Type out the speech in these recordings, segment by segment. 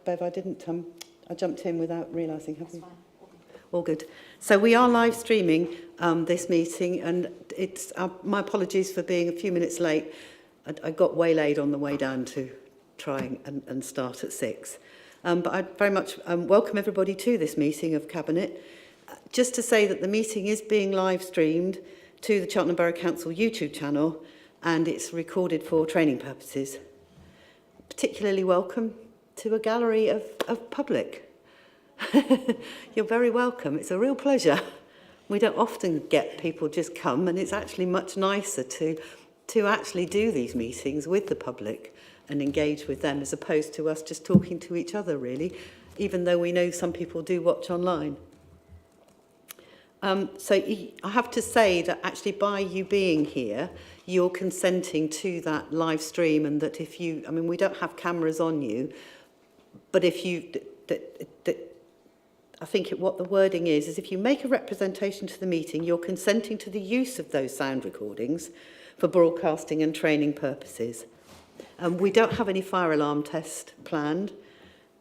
Bev, I didn't. I jumped in without realising. Have we? All good. So we are live streaming this meeting, and it's my apologies for being a few minutes late. I got waylaid on the way down to try and start at 6. But I very much welcome everybody to this meeting of Cabinet. Just to say that the meeting is being live streamed to the Cheltenham Borough Council YouTube channel, and it's recorded for training purposes. Particularly welcome to a gallery of public. You're very welcome. It's a real pleasure. We don't often get people just come, and it's actually much nicer to actually do these meetings with the public and engage with them, as opposed to us just talking to each other, really, even though we know some people do watch online. So I have to say that actually by you being here, you're consenting to that live stream, and that if you, I mean, we don't have cameras on you, but if you, I think what the wording is if you make a representation to the meeting, you're consenting to the use of those sound recordings for broadcasting and training purposes. We don't have any fire alarm test planned,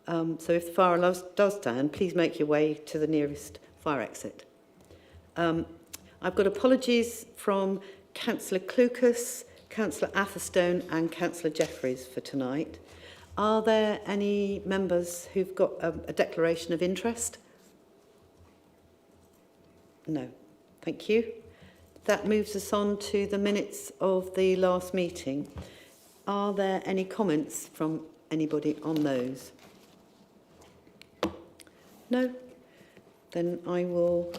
so if the fire alarm does stand, please make your way to the nearest fire exit. I've got apologies from Councillor Clucas, Councillor Atherstone and Councillor Jeffreys for tonight. Are there any members who've got a declaration of interest? No. Thank you. That moves us on to the minutes of the last meeting. Are there any comments from anybody on those? No? Then I will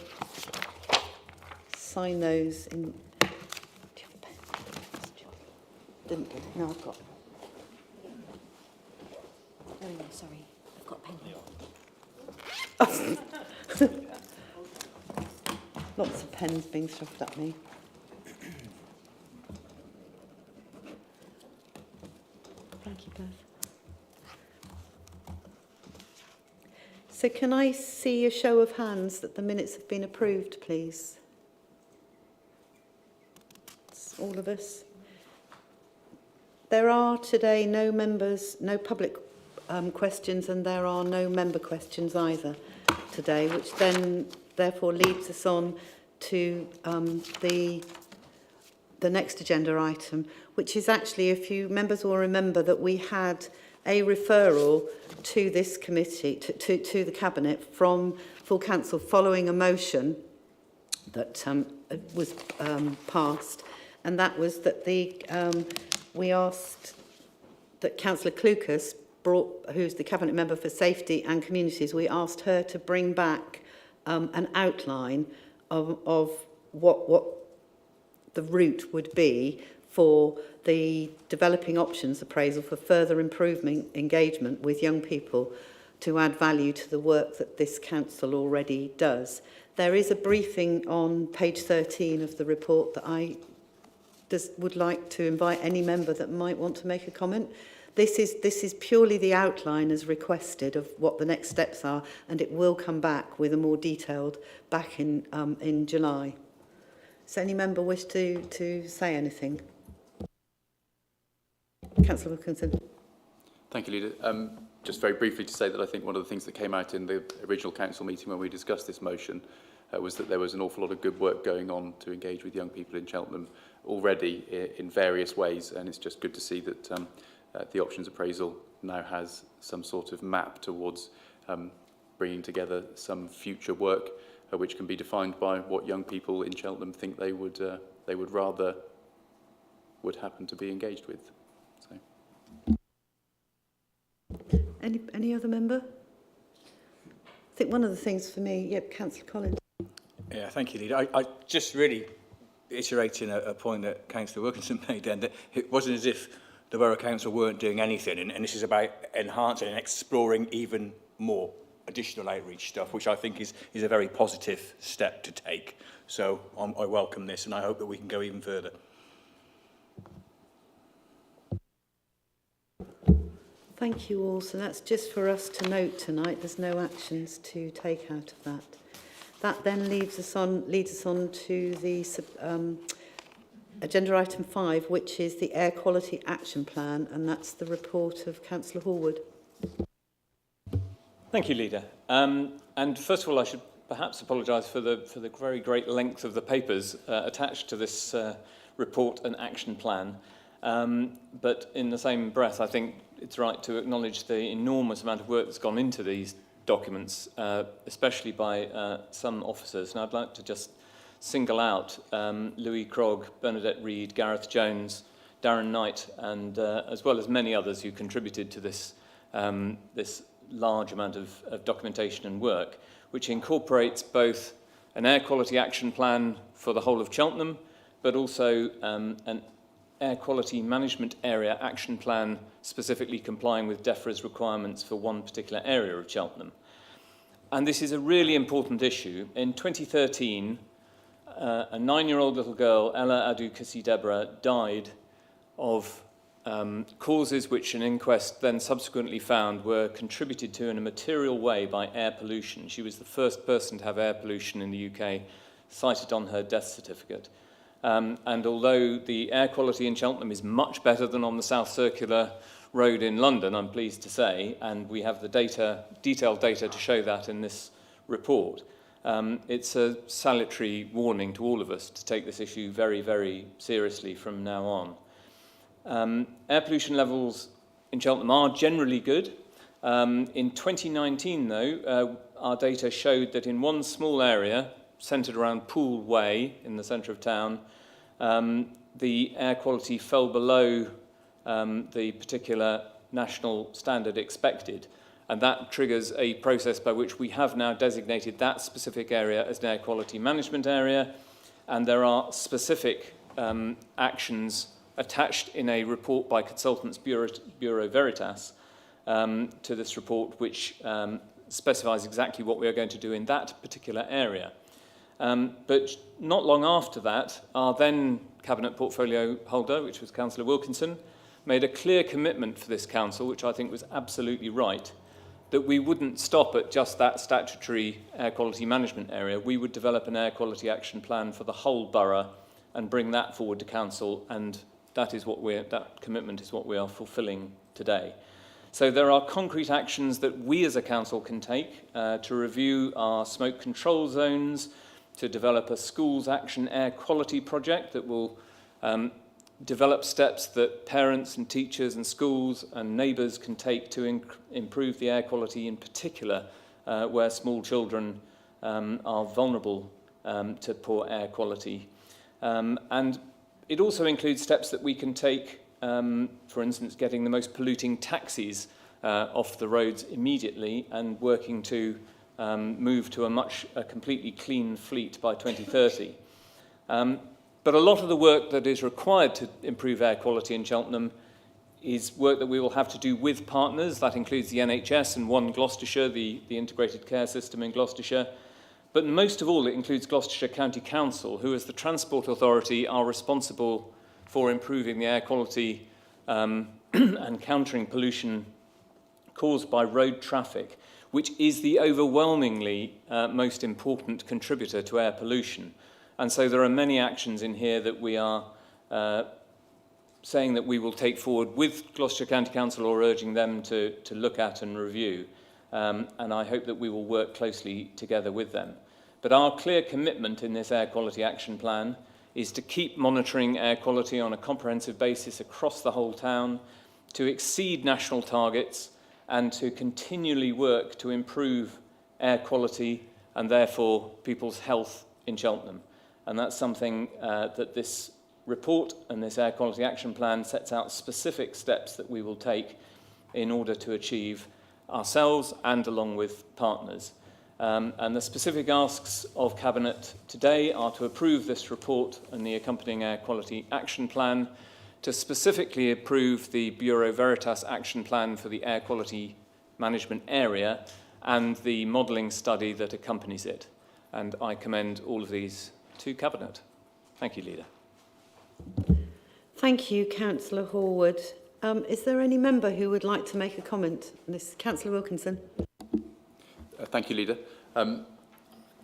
sign those in. Do you have a pen? Didn't get it. No, I've got. Oh no, sorry, I've got a pen. Lots of pens being shoved at me. Thank you, Beth. So can I see a show of hands that the minutes have been approved, please? It's all of us. There are today no members, no public questions, and there are no member questions either today, which then therefore leads us on to the next agenda item, which is actually, if you members will remember, that we had a referral to this committee, to the Cabinet from full council following a motion that was passed, and that was that we asked that Councillor Clucas who's the Cabinet Member for Safety and Communities, we asked her to bring back an outline of what the route would be for the developing options appraisal for further improvement engagement with young people to add value to the work that this council already does. There is a briefing on page 13 of the report that I would like to invite any member that might want to make a comment. This is purely the outline as requested of what the next steps are, and it will come back with a more detailed back in July. Does any member wish to say anything? Councillor Wilkinson. Thank you, Leader. Just very briefly to say that I think one of the things that came out in the original council meeting when we discussed this motion was that there was an awful lot of good work going on to engage with young people in Cheltenham already in various ways, and it's just good to see that the options appraisal now has some sort of map towards bringing together some future work which can be defined by what young people in Cheltenham think they would rather happen to be engaged with. So. Any other member? I think one of the things for me, yep, Councillor Collins. Yeah, thank you, Leader. I just really iterating a point that Councillor Wilkinson made then, that it wasn't as if the Borough Council weren't doing anything, and this is about enhancing and exploring even more additional outreach stuff, which I think is a very positive step to take. So I welcome this, and I hope that we can go even further. Thank you all. So that's just for us to note tonight. There's no actions to take out of that. That then leads us on to the agenda item 5, which is the Air Quality Action Plan, and that's the report of Councillor Hallwood. Thank you, Leader. And first of all, I should perhaps apologise for the very great length of the papers attached to this report and action plan. But in the same breath, I think it's right to acknowledge the enormous amount of work that's gone into these documents, especially by some officers. And I'd like to just single out Louis Krogh, Bernadette Reid, Gareth Jones, Darren Knight, and as well as many others who contributed to this, this large amount of documentation and work, which incorporates both an air quality action plan for the whole of Cheltenham, but also an air quality management area action plan specifically complying with DEFRA's requirements for one particular area of Cheltenham. And this is a really important issue. In 2013, a 9-year-old little girl, Ella Adu Kissi Deborah, died of causes which an inquest then subsequently found were contributed to in a material way by air pollution. She was the first person to have air pollution in the UK, cited on her death certificate. And although the air quality in Cheltenham is much better than on the South Circular Road in London, I'm pleased to say, and we have the data, detailed data to show that in this report, it's a salutary warning to all of us to take this issue very, very seriously from now on. Air pollution levels in Cheltenham are generally good. In 2019, though, our data showed that in one small area, centred around Poole Way in the centre of town, the air quality fell below the particular national standard expected. And that triggers a process by which we have now designated that specific area as an air quality management area. And there are specific actions attached in a report by Consultants Bureau Veritas to this report, which specifies exactly what we are going to do in that particular area. But not long after that, our then Cabinet portfolio holder, which was Councillor Wilkinson, made a clear commitment for this council, which I think was absolutely right, that we wouldn't stop at just that statutory air quality management area. We would develop an air quality action plan for the whole borough and bring that forward to council, and that commitment is what we are fulfilling today. So there are concrete actions that we as a council can take to review our smoke control zones, to develop a schools action air quality project that will develop steps that parents and teachers and schools and neighbours can take to improve the air quality, in particular where small children are vulnerable to poor air quality. And it also includes steps that we can take, for instance, getting the most polluting taxis off the roads immediately and working to move to a completely clean fleet by 2030. But a lot of the work that is required to improve air quality in Cheltenham is work that we will have to do with partners. That includes the NHS and One Gloucestershire, the integrated care system in Gloucestershire. But most of all, it includes Gloucestershire County Council, who as the Transport Authority are responsible for improving the air quality and countering pollution caused by road traffic, which is the overwhelmingly most important contributor to air pollution. And so there are many actions in here that we are saying that we will take forward with Gloucestershire County Council or urging them to look at and review. And I hope that we will work closely together with them. But our clear commitment in this air quality action plan is to keep monitoring air quality on a comprehensive basis across the whole town, to exceed national targets, and to continually work to improve air quality and therefore people's health in Cheltenham. And that's something that this report and this air quality action plan sets out specific steps that we will take in order to achieve ourselves and along with partners. And the specific asks of Cabinet today are to approve this report and the accompanying air quality action plan, to specifically approve the Bureau Veritas action plan for the air quality management area and the modelling study that accompanies it. And I commend all of these to Cabinet. Thank you, Leader. Thank you, Councillor Horwood. Is there any member who would like to make a comment on this? Councillor Wilkinson. Thank you, Leader.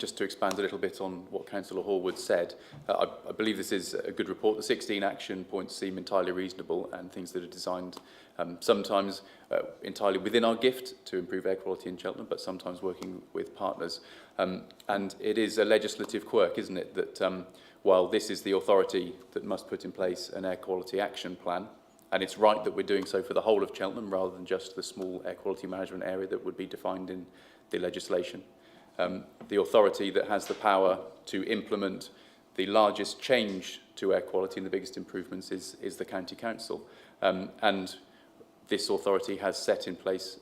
just to expand a little bit on what Councillor Horwood said, I believe this is a good report. The 16 action points seem entirely reasonable and things that are designed sometimes entirely within our gift to improve air quality in Cheltenham, but sometimes working with partners. And it is a legislative quirk, isn't it, that while this is the authority that must put in place an air quality action plan, and it's right that we're doing so for the whole of Cheltenham rather than just the small air quality management area that would be defined in the legislation. The authority that has the power to implement the largest change to air quality and the biggest improvements is the County Council. And this authority has set in place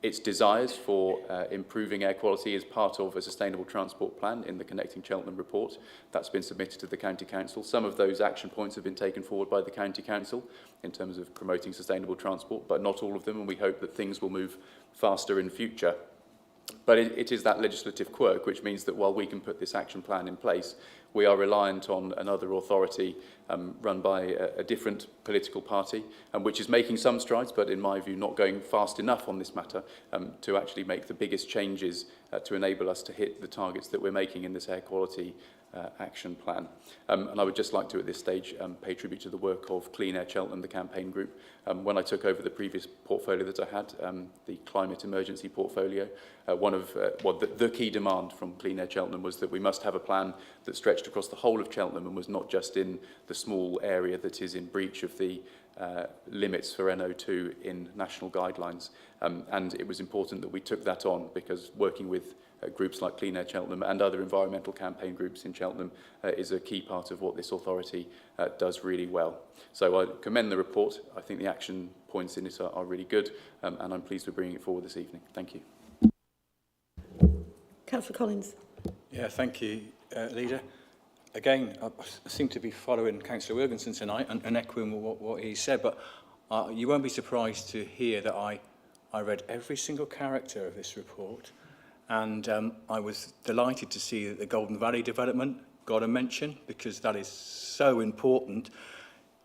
its desires for improving air quality as part of a sustainable transport plan in the Connecting Cheltenham report. That's been submitted to the County Council. Some of those action points have been taken forward by the County Council in terms of promoting sustainable transport, but not all of them, and we hope that things will move faster in future. But it is that legislative quirk, which means that while we can put this action plan in place, we are reliant on another authority run by a different political party, which is making some strides, but in my view not going fast enough on this matter to actually make the biggest changes to enable us to hit the targets that we're making in this air quality action plan. And I would just like to, at this stage, pay tribute to the work of Clean Air Cheltenham, the campaign group. When I took over the previous portfolio that I had, the climate emergency portfolio, the key demand from Clean Air Cheltenham was that we must have a plan that stretched across the whole of Cheltenham and was not just in the small area that is in breach of the limits for NO2 in national guidelines. And it was important that we took that on, because working with groups like Clean Air Cheltenham and other environmental campaign groups in Cheltenham is a key part of what this authority does really well. So I commend the report. I think the action points in it are really good, and I'm pleased with bringing it forward this evening. Thank you. Councillor Collins. Yeah, thank you, Leader. Again, I seem to be following Councillor Wilkinson tonight and echoing what he said, but you won't be surprised to hear that I read every single character of this report, and I was delighted to see that the Golden Valley development got a mention, because that is so important.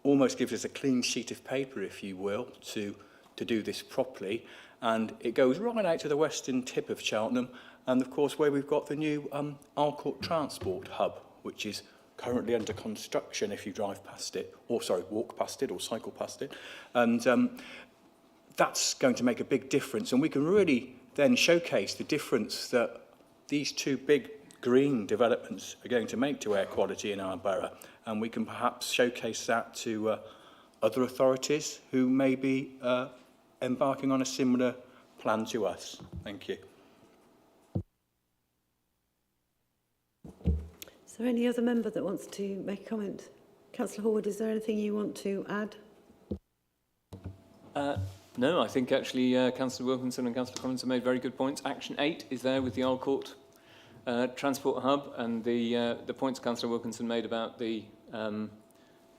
Almost gives us a clean sheet of paper, if you will, to do this properly. And it goes right out to the western tip of Cheltenham, and of course where we've got the new Alcourt Transport Hub, which is currently under construction if you drive past it, or sorry, walk past it or cycle past it. And that's going to make a big difference, and we can really then showcase the difference that these two big green developments are going to make to air quality in our borough, and we can perhaps showcase that to other authorities who may be embarking on a similar plan to us. Thank you. Is there any other member that wants to make a comment? Councillor Horwood, is there anything you want to add? No, I think actually Councillor Wilkinson and Councillor Collins have made very good points. Action 8 is there with the Alcourt Transport Hub, and the points Councillor Wilkinson made about the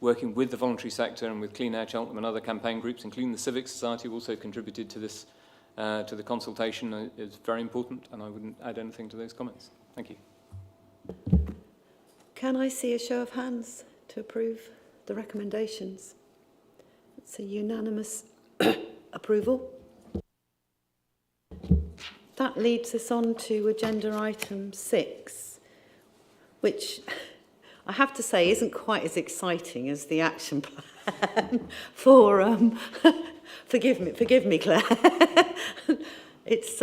working with the voluntary sector and with Clean Air Cheltenham and other campaign groups, including the Civic Society, who also contributed to this, to the consultation, is very important, and I wouldn't add anything to those comments. Thank you. Can I see a show of hands to approve the recommendations? It's a unanimous approval. That leads us on to agenda item 6, which I have to say isn't quite as exciting as the action plan for forgive me, Claire. It's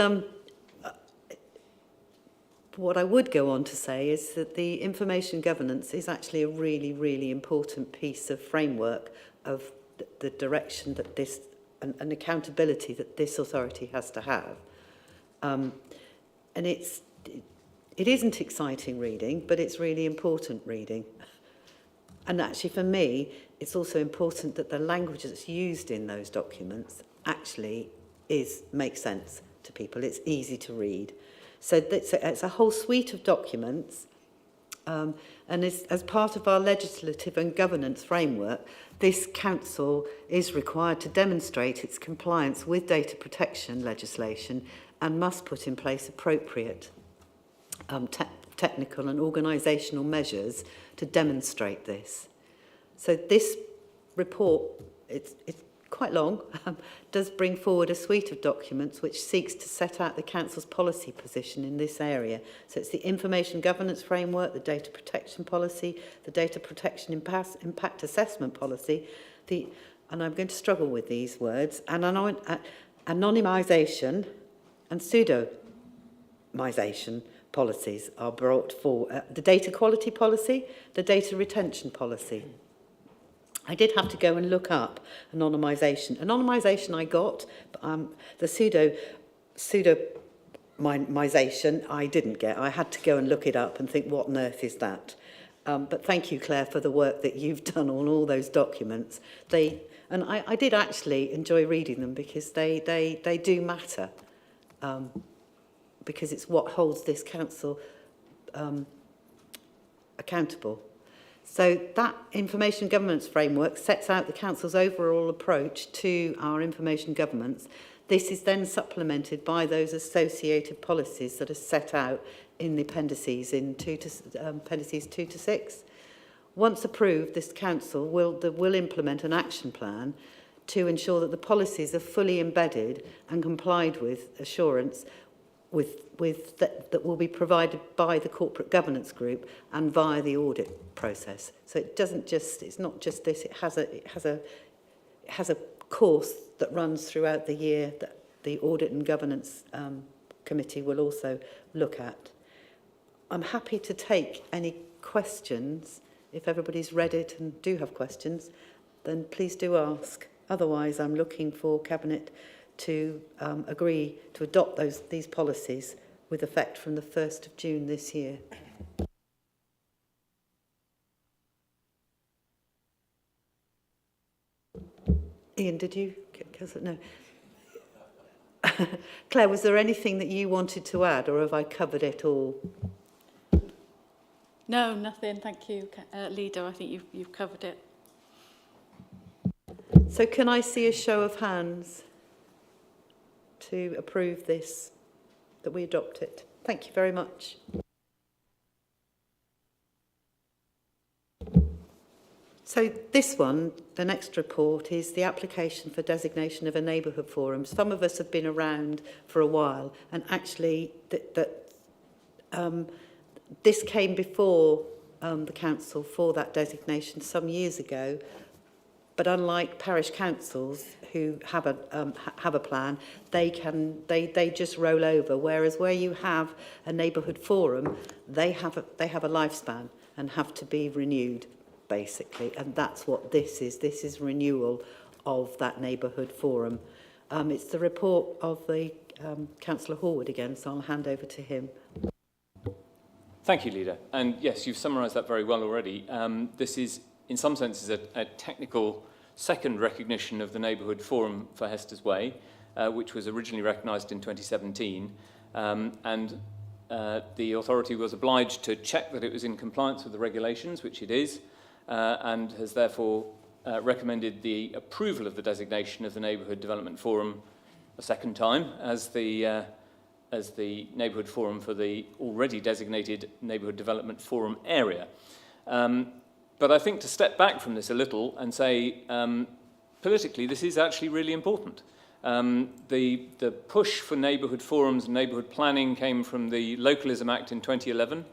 what I would go on to say is that the information governance is actually a really, really important piece of framework of the direction that this and accountability that this authority has to have. And it isn't exciting reading, but it's really important reading. And actually, for me, it's also important that the language that's used in those documents actually makes sense to people. It's easy to read. So it's a whole suite of documents, and as part of our legislative and governance framework, this council is required to demonstrate its compliance with data protection legislation and must put in place appropriate technical and organisational measures to demonstrate this. So this report, it's quite long, does bring forward a suite of documents which seeks to set out the Council's policy position in this area. So it's the Information Governance Framework, the Data Protection Policy, the Data Protection Impact Assessment Policy, and I'm going to struggle with these words, and anonymisation and pseudomisation policies are brought forward. The Data Quality Policy, the Data Retention Policy. I did have to go and look up anonymisation. Anonymisation I got, but the pseudomisation I didn't get. I had to go and look it up and think, what on earth is that? But thank you, Claire, for the work that you've done on all those documents. And I did actually enjoy reading them because they do matter, because it's what holds this council accountable. So that information governance framework sets out the council's overall approach to our information governance. This is then supplemented by those associated policies that are set out in the appendices in appendices 2 to 6. Once approved, this council will implement an action plan to ensure that the policies are fully embedded and complied with assurance that will be provided by the corporate governance group and via the audit process. So it's not just this, it has a course that runs throughout the year that the audit and governance committee will also look at. I'm happy to take any questions. If everybody's read it and do have questions, then please do ask. Otherwise, I'm looking for Cabinet to agree to adopt these policies with effect from the 1st of June this year. Ian, did you? No. Claire, was there anything that you wanted to add, or have I covered it all? No, nothing. Thank you, Leader. I think you've covered it. So can I see a show of hands to approve this, that we adopt it? Thank you very much. So this one, the next report, is the application for designation of a neighbourhood forum. Some of us have been around for a while, and actually this came before the council for that designation some years ago. But unlike parish councils who have a plan, they just roll over. Whereas where you have a neighbourhood forum, they have a lifespan and have to be renewed, basically. And that's what this is. This is renewal of that neighbourhood forum. It's the report of the Councillor Horwood again, so I'll hand over to him. Thank you, Leader. And yes, you've summarised that very well already. This is, in some senses, a technical second recognition of the Neighbourhood Forum for Hester's Way, which was originally recognised in 2017. The authority was obliged to check that it was in compliance with the regulations, which it is, and has therefore recommended the approval of the designation of the Neighbourhood Development Forum a second time as the Neighbourhood Forum for the already designated Neighbourhood Development Forum area. But I think to step back from this a little and say, politically, this is actually really important. The push for neighbourhood forums and neighbourhood planning came from the Localism Act in 2011,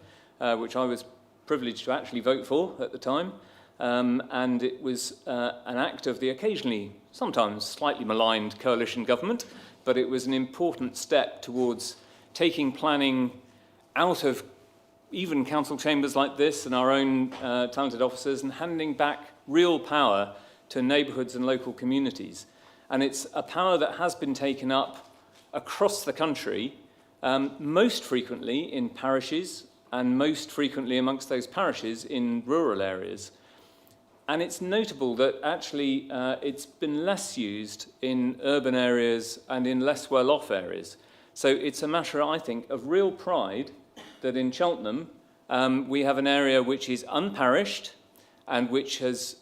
which I was privileged to actually vote for at the time. And it was an act of the occasionally, sometimes slightly maligned coalition government, but it was an important step towards taking planning out of even council chambers like this and our own talented officers and handing back real power to neighbourhoods and local communities. And it's a power that has been taken up across the country, most frequently in parishes and most frequently amongst those parishes in rural areas. And it's notable that actually it's been less used in urban areas and in less well-off areas. So it's a matter, I think, of real pride that in Cheltenham we have an area which is unparished and which has,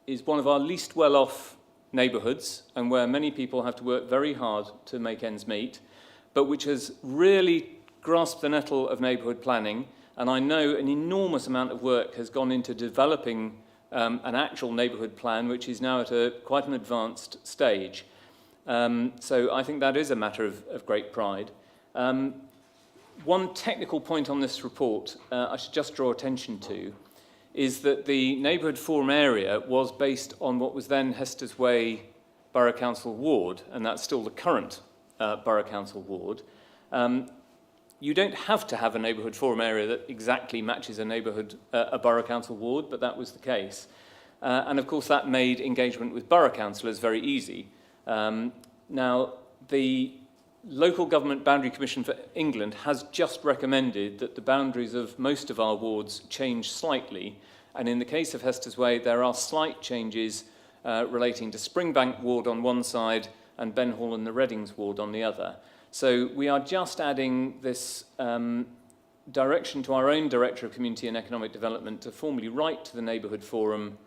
is one of our least well-off neighbourhoods and where many people have to work very hard to make ends meet, but which has really grasped the nettle of neighbourhood planning. And I know an enormous amount of work has gone into developing an actual neighbourhood plan, which is now at quite an advanced stage. So I think that is a matter of great pride. One technical point on this report I should just draw attention to is that the Neighbourhood Forum area was based on what was then Hester's Way Borough Council ward, and that's still the current Borough Council ward. You don't have to have a Neighbourhood Forum area that exactly matches a Borough Council ward, but that was the case. And of course that made engagement with Borough Councillors very easy. Now, the Local Government Boundary Commission for England has just recommended that the boundaries of most of our wards change slightly, and in the case of Hester's Way there are slight changes relating to Springbank ward on one side and Ben Hall and the Readings ward on the other. So we are just adding this direction to our own Director of Community and Economic Development to formally write to the Neighbourhood Forum,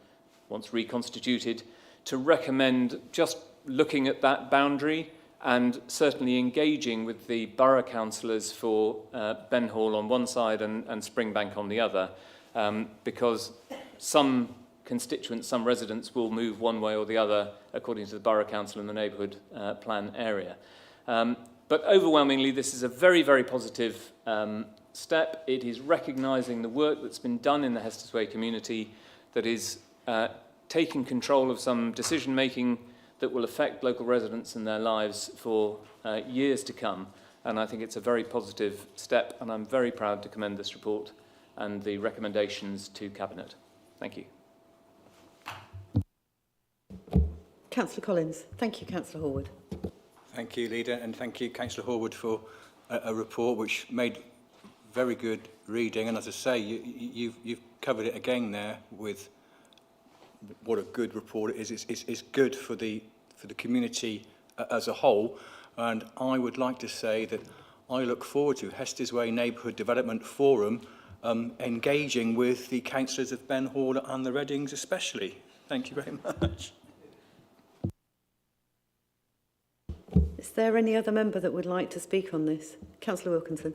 once reconstituted, to recommend just looking at that boundary and certainly engaging with the borough councillors for Ben Hall on one side and Springbank on the other, because some constituents, some residents will move one way or the other according to the borough council and the neighbourhood plan area. But overwhelmingly, this is a very, very positive step. It is recognising the work that's been done in the Hester's Way community, that is taking control of some decision-making that will affect local residents and their lives for years to come. And I think it's a very positive step, and I'm very proud to commend this report and the recommendations to Cabinet. Thank you. Councillor Collins. Thank you, Councillor Horwood. Thank you, Leader, and thank you, Councillor Horwood, for a report which made very good reading. And as I say, you've covered it again there with what a good report it is. It's good for the community as a whole. And I would like to say that I look forward to Hester's Way Neighbourhood Development Forum engaging with the councillors of Ben Hall and the Readings especially. Thank you very much. Is there any other member that would like to speak on this? Councillor Wilkinson.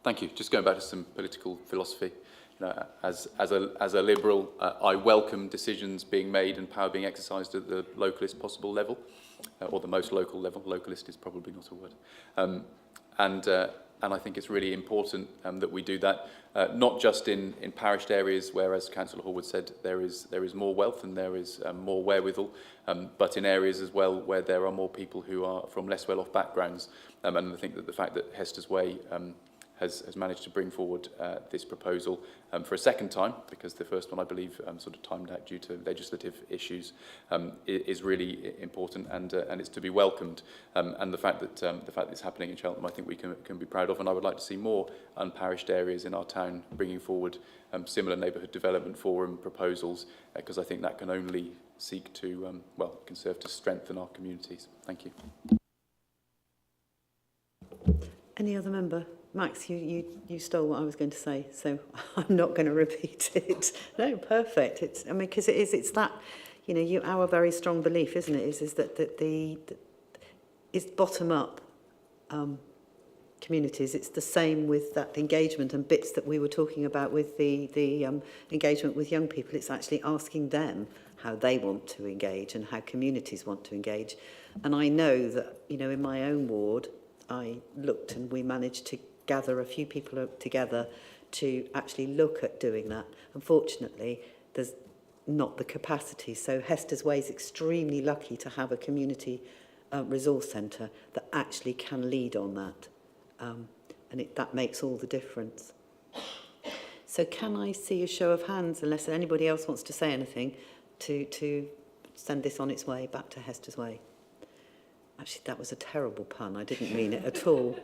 Thank you. Just going back to some political philosophy. You know, as a Liberal, I welcome decisions being made and power being exercised at the localist possible level, or the most local level. Localist is probably not a word. And I think it's really important that we do that, not just in parished areas where, as Councillor Horwood said, there is more wealth and there is more wherewithal, but in areas as well where there are more people who are from less well-off backgrounds. And I think that the fact that Hester's Way has managed to bring forward this proposal for a second time, because the first one, I believe, sort of timed out due to legislative issues, is really important, and it's to be welcomed. And the fact that it's happening in Cheltenham, I think we can be proud of, and I would like to see more unparished areas in our town bringing forward similar neighbourhood development forum proposals, because I think that can only seek to, can serve to strengthen our communities. Thank you. Any other member? Max, you stole what I was going to say, so I'm not going to repeat it. No, perfect. Because it's that, our very strong belief, isn't it, is that it's bottom-up communities. It's the same with that engagement and bits that we were talking about with the engagement with young people. It's actually asking them how they want to engage and how communities want to engage. And I know that, in my own ward, I looked and we managed to gather a few people together to actually look at doing that. Unfortunately, there's not the capacity. So Hester's Way is extremely lucky to have a community resource centre that actually can lead on that. And that makes all the difference. So can I see a show of hands, unless anybody else wants to say anything, to send this on its way back to Hester's Way? Actually, that was a terrible pun. I didn't mean it at all.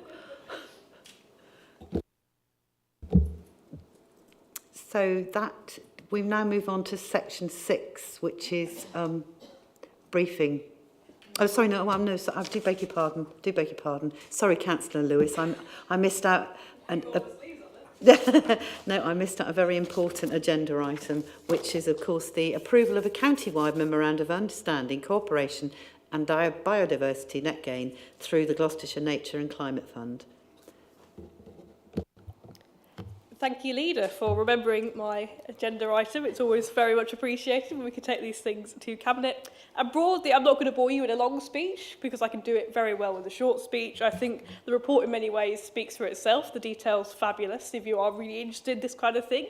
So we now move on to section 6, which is briefing. Oh, sorry, no, so I do beg your pardon. Sorry, Councillor Lewis, I missed out. No, I missed out a very important agenda item, which is, of course, the approval of a countywide Memorandum of Understanding, cooperation and biodiversity net gain through the Gloucestershire Nature and Climate Fund. thank you, Leader, for remembering my agenda item. It's always very much appreciated when we can take these things to Cabinet. And broadly, I'm not going to bore you in a long speech because I can do it very well with a short speech. I think the report in many ways speaks for itself. The detail's fabulous. If you are really interested in this kind of thing,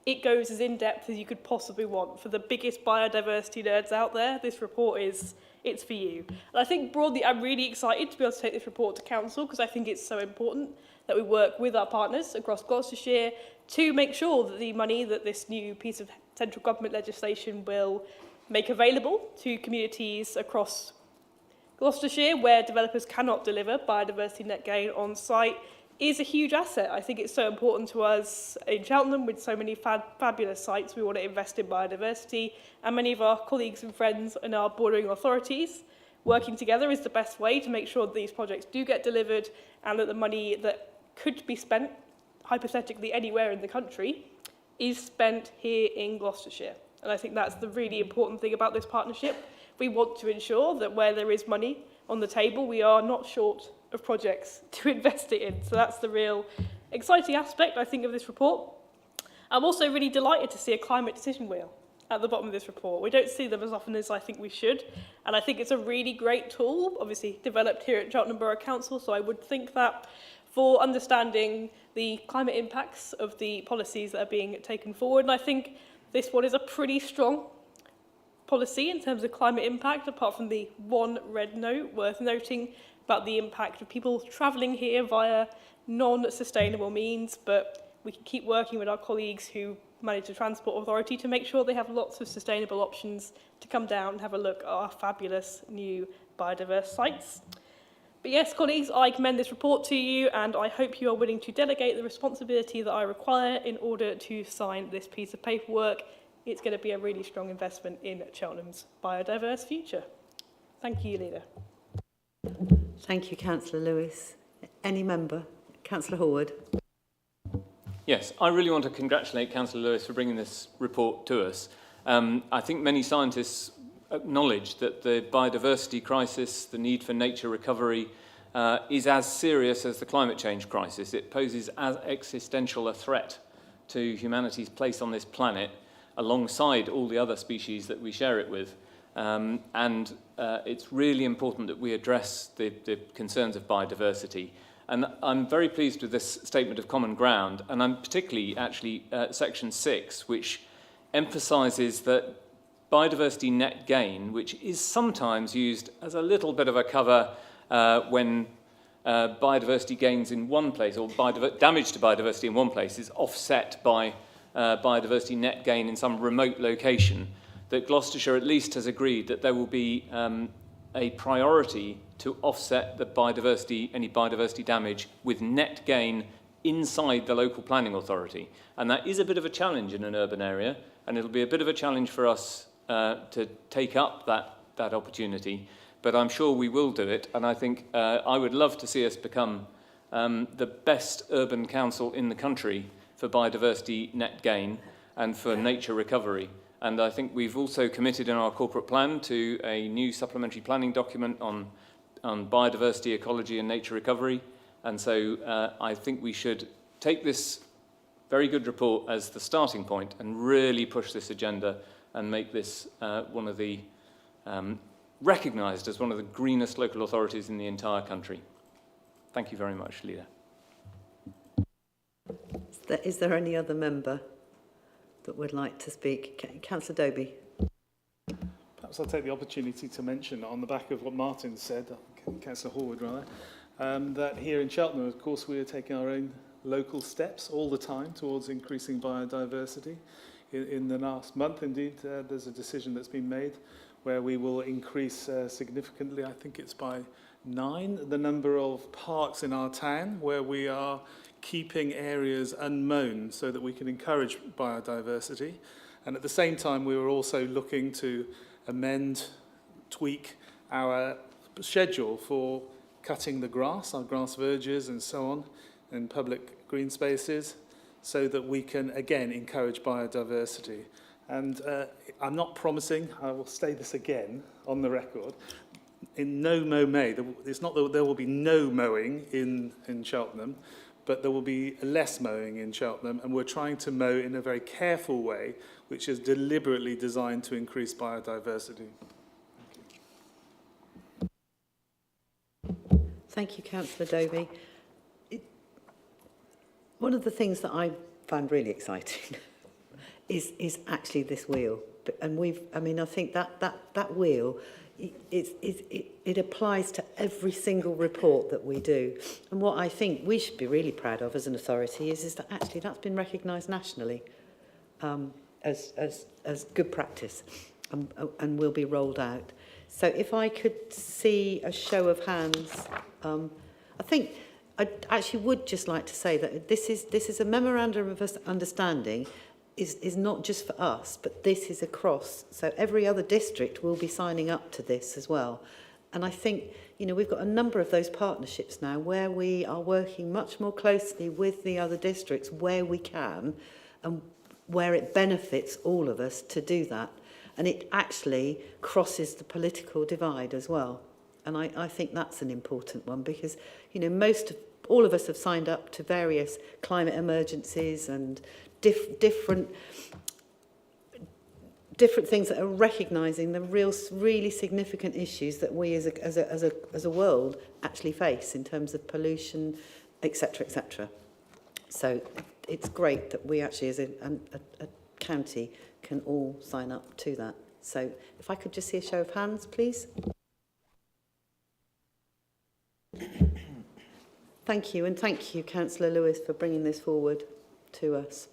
it goes as in-depth as you could possibly want. For the biggest biodiversity nerds out there, this report it's for you. And I think broadly, I'm really excited to be able to take this report to Council because I think it's so important that we work with our partners across Gloucestershire to make sure that the money that this new piece of central government legislation will make available to communities across Gloucestershire where developers cannot deliver biodiversity net gain on site is a huge asset. I think it's so important to us in Cheltenham with so many fabulous sites. We want to invest in biodiversity, and many of our colleagues and friends in our bordering authorities working together is the best way to make sure that these projects do get delivered and that the money that could be spent, hypothetically anywhere in the country, is spent here in Gloucestershire. And I think that's the really important thing about this partnership. We want to ensure that where there is money on the table, we are not short of projects to invest it in. So that's the real exciting aspect, I think, of this report. I'm also really delighted to see a climate decision wheel at the bottom of this report. We don't see them as often as I think we should. And I think it's a really great tool, obviously developed here at Cheltenham Borough Council. So I would think that for understanding the climate impacts of the policies that are being taken forward. And I think this one is a pretty strong policy in terms of climate impact, apart from the one red note worth noting about the impact of people travelling here via non-sustainable means. But we can keep working with our colleagues who manage the Transport Authority to make sure they have lots of sustainable options to come down and have a look at our fabulous new biodiverse sites. But yes, colleagues, I commend this report to you, and I hope you are willing to delegate the responsibility that I require in order to sign this piece of paperwork. It's going to be a really strong investment in Cheltenham's biodiverse future. Thank you, Leader. Thank you, Councillor Lewis. Any member? Councillor Horwood. Yes, I really want to congratulate Councillor Lewis for bringing this report to us. I think many scientists acknowledge that the biodiversity crisis, the need for nature recovery, is as serious as the climate change crisis. It poses as existential a threat to humanity's place on this planet, alongside all the other species that we share it with. It's really important that we address the concerns of biodiversity. And I'm very pleased with this statement of common ground, and I'm particularly actually section 6, which emphasises that biodiversity net gain, which is sometimes used as a little bit of a cover when biodiversity gains in one place, or damage to biodiversity in one place is offset by biodiversity net gain in some remote location, that Gloucestershire at least has agreed that there will be a priority to offset the any biodiversity damage with net gain inside the local planning authority. And that is a bit of a challenge in an urban area, and it'll be a bit of a challenge for us to take up that opportunity, but I'm sure we will do it. And I think I would love to see us become the best urban council in the country for biodiversity net gain and for nature recovery. And I think we've also committed in our corporate plan to a new supplementary planning document on biodiversity, ecology and nature recovery. And so I think we should take this very good report as the starting point and really push this agenda and make this one of the recognised as one of the greenest local authorities in the entire country. Thank you very much, Leader. Is there any other member that would like to speak? Councillor Doby. Perhaps I'll take the opportunity to mention on the back of what Martin said, Councillor Horwood rather, that here in Cheltenham, of course, we are taking our own local steps all the time towards increasing biodiversity. In the last month, indeed, there's a decision that's been made where we will increase significantly, I think it's by 9, the number of parks in our town where we are keeping areas unmown so that we can encourage biodiversity. And at the same time, we were also looking to amend, tweak our schedule for cutting the grass, our grass verges and so on, in public green spaces, so that we can, again, encourage biodiversity. And I'm not promising, I will say this again on the record, in no mow May, it's not that there will be no mowing in Cheltenham, but there will be less mowing in Cheltenham, and we're trying to mow in a very careful way, which is deliberately designed to increase biodiversity. Thank you, Councillor Dovey. One of the things that I find really exciting is actually this wheel. And I think that wheel, it applies to every single report that we do. And what I think we should be really proud of as an authority is that actually that's been recognised nationally as good practice and will be rolled out. So if I could see a show of hands, I think I actually would just like to say that this is a memorandum of understanding is not just for us, but this is across. So every other district will be signing up to this as well. And I think, you know, we've got a number of those partnerships now where we are working much more closely with the other districts where we can and where it benefits all of us to do that. And it actually crosses the political divide as well. And I think that's an important one because, you know, all of us have signed up to various climate emergencies and different things that are recognising the really significant issues that we as a world actually face in terms of pollution, etc., etc. So it's great that we actually as a county can all sign up to that. So if I could just see a show of hands, please. Thank you, and thank you, Councillor Lewis, for bringing this forward to us.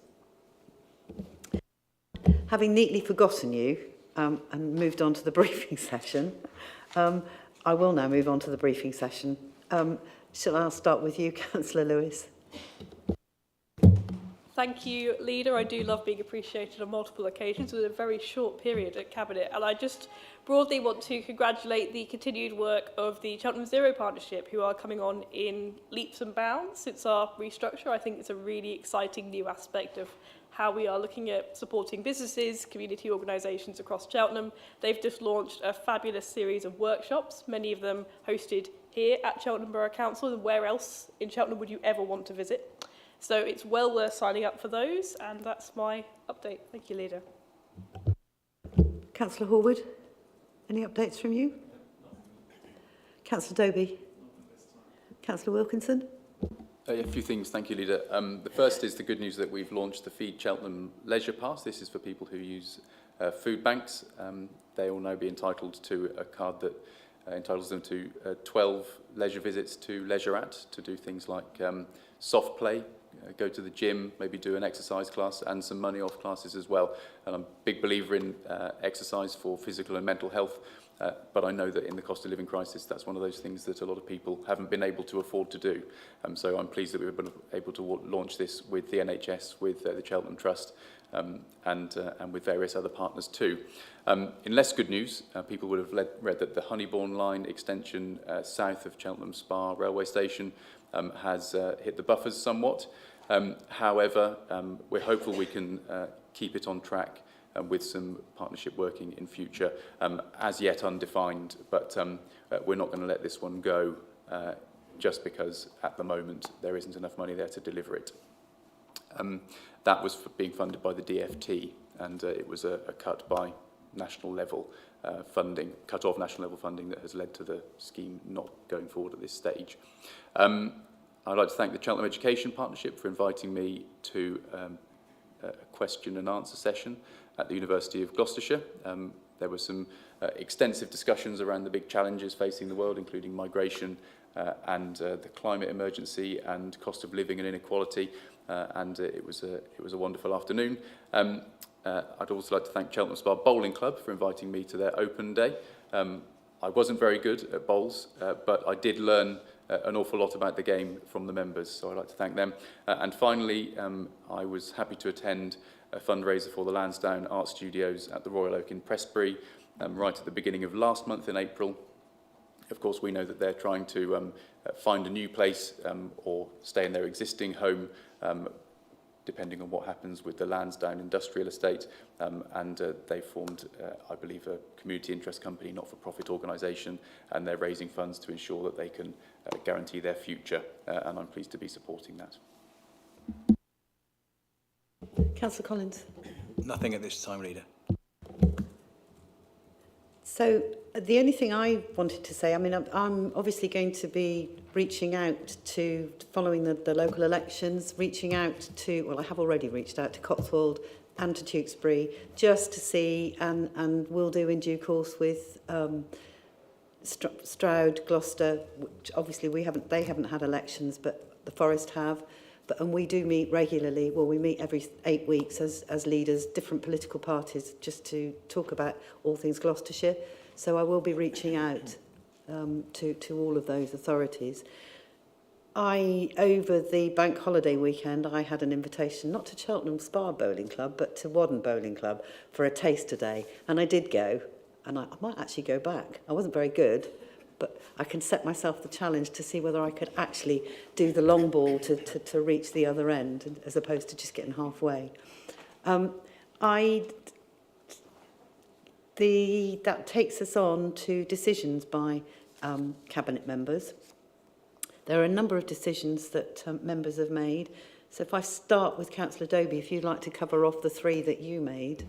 Having neatly forgotten you and moved on to the briefing session, I will now move on to the briefing session. Shall I start with you, Councillor Lewis? Thank you, Leader. I do love being appreciated on multiple occasions with a very short period at Cabinet. And I just broadly want to congratulate the continued work of the Cheltenham Zero Partnership, who are coming on in leaps and bounds since our restructure. I think it's a really exciting new aspect of how we are looking at supporting businesses, community organisations across Cheltenham. They've just launched a fabulous series of workshops, many of them hosted here at Cheltenham Borough Council. And where else in Cheltenham would you ever want to visit? So it's well worth signing up for those, and that's my update. Thank you, Leader. Councillor Horwood, any updates from you? Councillor Doby? Councillor Wilkinson? A few things, thank you, Leader. The first is the good news that we've launched the Feed Cheltenham Leisure Pass. This is for people who use food banks. They will now be entitled to a card that entitles them to 12 leisure visits to Leisure to do things like soft play, go to the gym, maybe do an exercise class and some money off classes as well. And I'm a big believer in exercise for physical and mental health, but I know that in the cost of living crisis, that's one of those things that a lot of people haven't been able to afford to do. So I'm pleased that we've been able to launch this with the NHS, with the Cheltenham Trust, and with various other partners too. In less good news, people would have read that the Honeybourne line extension south of Cheltenham Spa railway station has hit the buffers somewhat. However, we're hopeful we can keep it on track with some partnership working in future, as yet undefined, but we're not going to let this one go just because at the moment there isn't enough money there to deliver it. That was being funded by the DFT, and it was a cut by national level funding, cut off national level funding that has led to the scheme not going forward at this stage. I'd like to thank the Cheltenham Education Partnership for inviting me to a question and answer session at the University of Gloucestershire. There were some extensive discussions around the big challenges facing the world, including migration and the climate emergency and cost of living and inequality, and it was a wonderful afternoon. I'd also like to thank Cheltenham Spa Bowling Club for inviting me to their open day. I wasn't very good at bowls, but I did learn an awful lot about the game from the members, so I'd like to thank them. And finally, I was happy to attend a fundraiser for the Lansdowne Art Studios at the Royal Oak in Prestbury, right at the beginning of last month in April. Of course, we know that they're trying to find a new place or stay in their existing home depending on what happens with the Lansdowne industrial estate. And they formed, I believe, a community interest company, not-for-profit organisation, and they're raising funds to ensure that they can guarantee their future, and I'm pleased to be supporting that. Councillor Collins. Nothing at this time, Leader. So the only thing I wanted to say, I mean, I'm obviously going to be reaching out to, following the local elections, reaching out to, well, I have already reached out to Cotswold and to Tewkesbury, just to see, and we'll do in due course with Stroud, Gloucester, which obviously they haven't had elections, but the Forest have. And we do meet regularly. Well, we meet every 8 weeks as leaders, different political parties, just to talk about all things Gloucestershire. So I will be reaching out to all of those authorities. Over the bank holiday weekend, I had an invitation, not to Cheltenham Spa Bowling Club, but to Wadden Bowling Club for a taster day. And I did go, and I might actually go back. I wasn't very good, but I can set myself the challenge to see whether I could actually do the long ball to reach the other end, as opposed to just getting halfway. That takes us on to decisions by Cabinet members. There are a number of decisions that members have made. So if I start with Councillor Dobie, if you'd like to cover off the 3 that you made.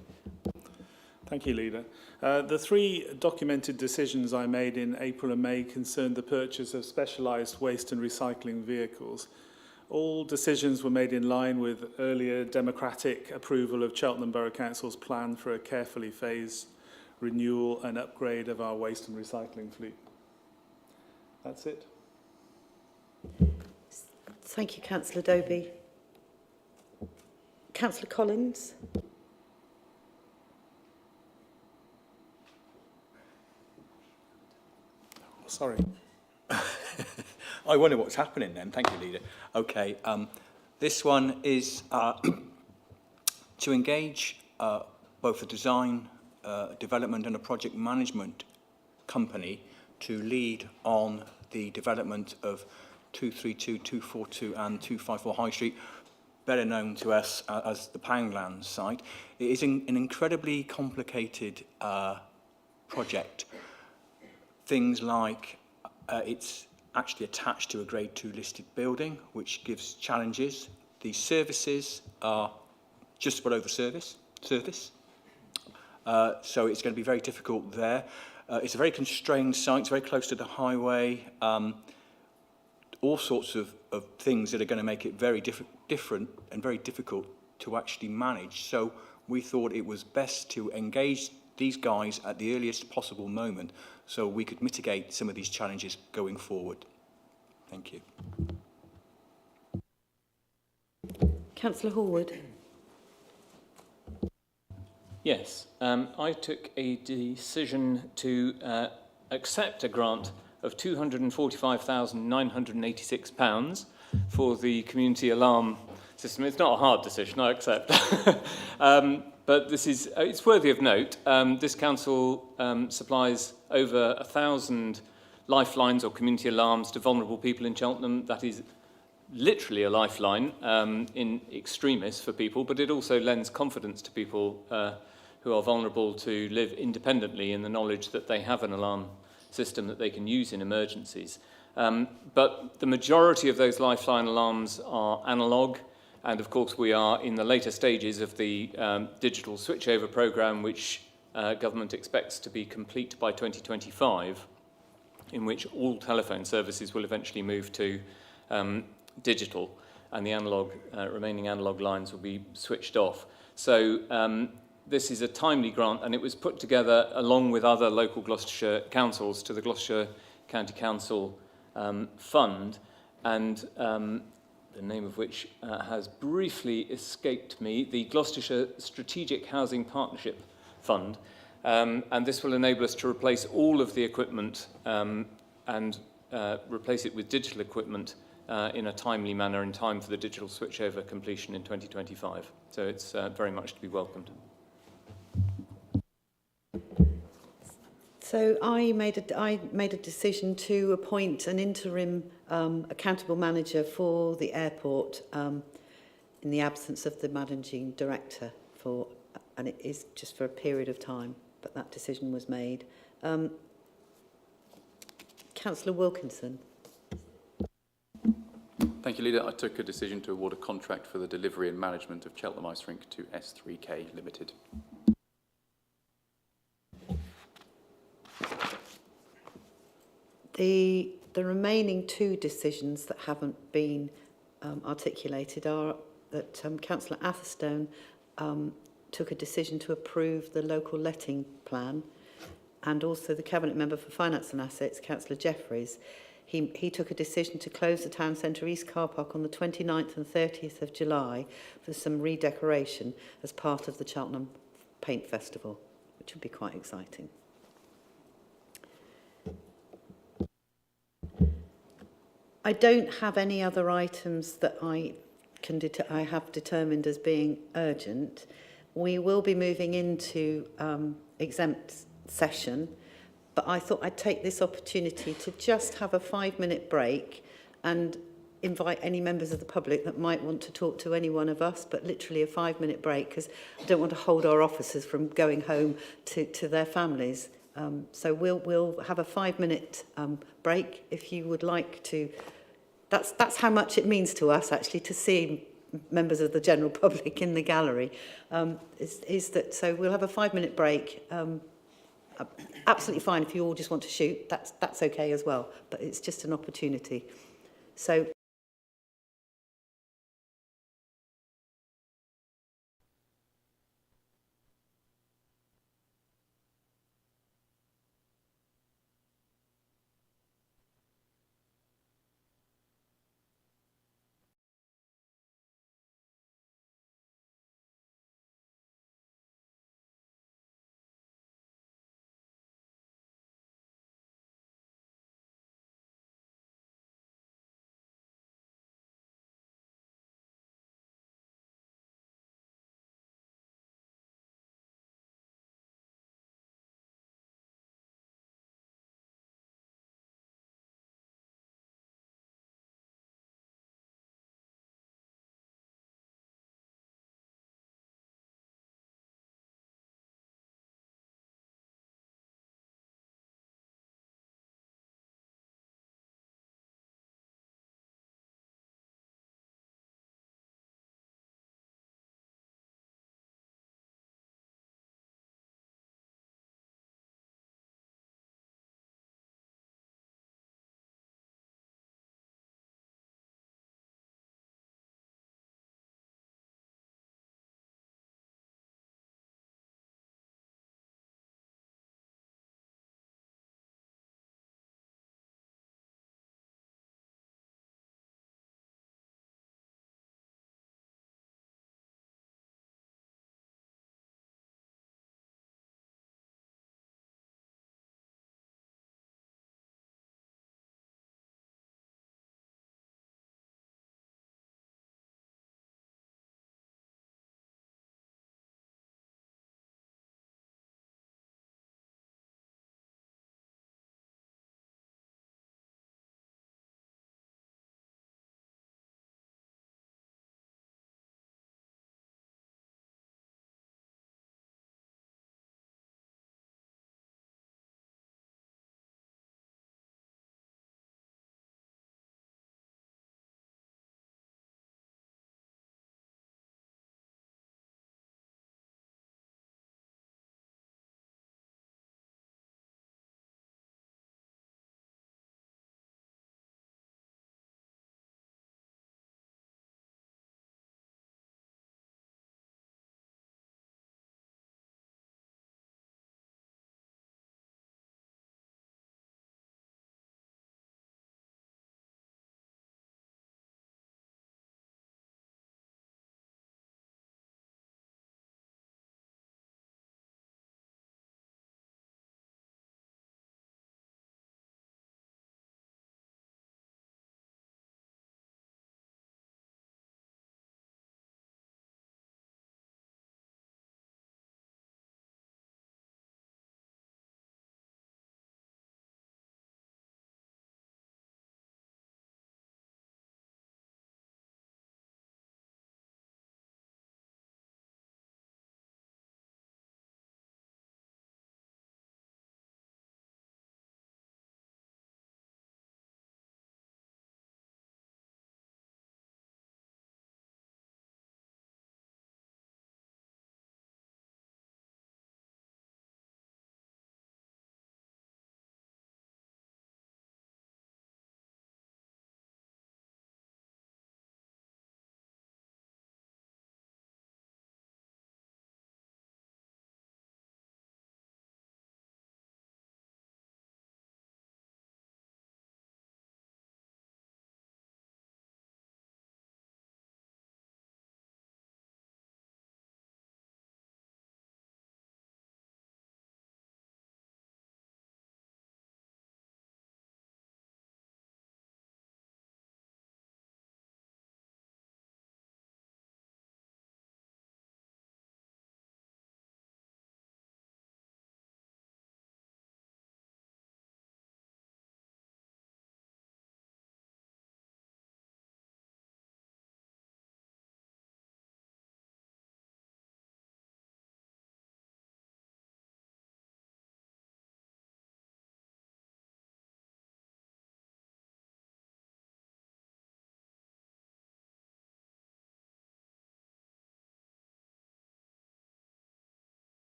Thank you, Leader. The 3 documented decisions I made in April and May concerned the purchase of specialised waste and recycling vehicles. All decisions were made in line with earlier democratic approval of Cheltenham Borough Council's plan for a carefully phased renewal and upgrade of our waste and recycling fleet. That's it. Thank you, Councillor Dobie. Councillor Collins. Sorry. I wonder what's happening then. Thank you, Leader. Okay, this one is to engage both a design, development and a project management company to lead on the development of 232, 242 and 254 High Street, better known to us as the Poundland site. It is an incredibly complicated project. Things like it's actually attached to a Grade 2 listed building, which gives challenges. The services are just below the surface. So it's going to be very difficult there. It's a very constrained site, it's very close to the highway. All sorts of things that are going to make it very different and very difficult to actually manage. So we thought it was best to engage these guys at the earliest possible moment so we could mitigate some of these challenges going forward. Thank you. Councillor Horwood. Yes, I took a decision to accept a grant of £245,986 for the community alarm system. It's not a hard decision, I accept. But this is, it's worthy of note. This council supplies over 1,000 lifelines or community alarms to vulnerable people in Cheltenham. That is literally a lifeline in extremis for people, but it also lends confidence to people who are vulnerable to live independently in the knowledge that they have an alarm system that they can use in emergencies. But the majority of those lifeline alarms are analogue, and of course we are in the later stages of the digital switchover programme, which government expects to be complete by 2025, in which all telephone services will eventually move to digital, and the remaining analogue lines will be switched off. So this is a timely grant, and it was put together along with other local Gloucestershire councils to the Gloucestershire County Council Fund, and the name of which has briefly escaped me, the Gloucestershire Strategic Housing Partnership Fund. And this will enable us to replace all of the equipment and replace it with digital equipment in a timely manner in time for the digital switchover completion in 2025. So it's very much to be welcomed. So I made a decision to appoint an interim accountable manager for the airport in the absence of the managing director for, and it is just for a period of time, but that decision was made. Councillor Wilkinson. Thank you, Leader. I took a decision to award a contract for the delivery and management of Cheltenham Ice Rink to S3K Limited. The remaining two decisions that haven't been articulated are that Councillor Atherstone took a decision to approve the local letting plan, and also the Cabinet Member for Finance and Assets, Councillor Jeffreys. He took a decision to close the Town Centre East car park on the 29th and 30th of July for some redecoration as part of the Cheltenham Paint Festival, which would be quite exciting. I don't have any other items that I have determined as being urgent. We will be moving into exempt session, but I thought I'd take this opportunity to just have a 5-minute break and invite any members of the public that might want to talk to any one of us, but literally a 5-minute break, because I don't want to hold our officers from going home to their families. So we'll have a 5-minute break if you would like to. That's how much it means to us, actually, to see members of the general public in the gallery. So we'll have a 5-minute break. Absolutely fine if you all just want to shoot. That's okay as well. But it's just an opportunity. So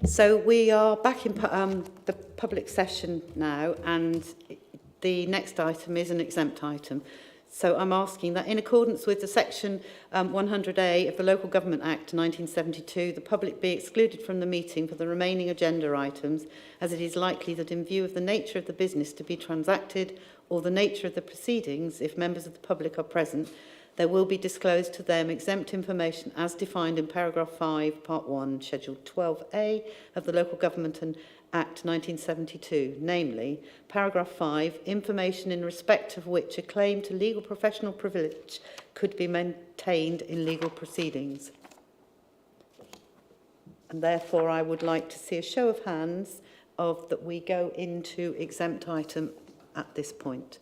So we are back in the public session now, and the next item is an exempt item. So I'm asking that in accordance with the section 100A of the Local Government Act 1972, the public be excluded from the meeting for the remaining agenda items, as it is likely that in view of the nature of the business to be transacted or the nature of the proceedings, if members of the public are present, there will be disclosed to them exempt information as defined in paragraph 5, part 1, schedule 12A of the Local Government Act 1972, namely, paragraph 5, information in respect of which a claim to legal professional privilege could be maintained in legal proceedings. And therefore, I would like to see a show of hands of that we go into exempt item at this point.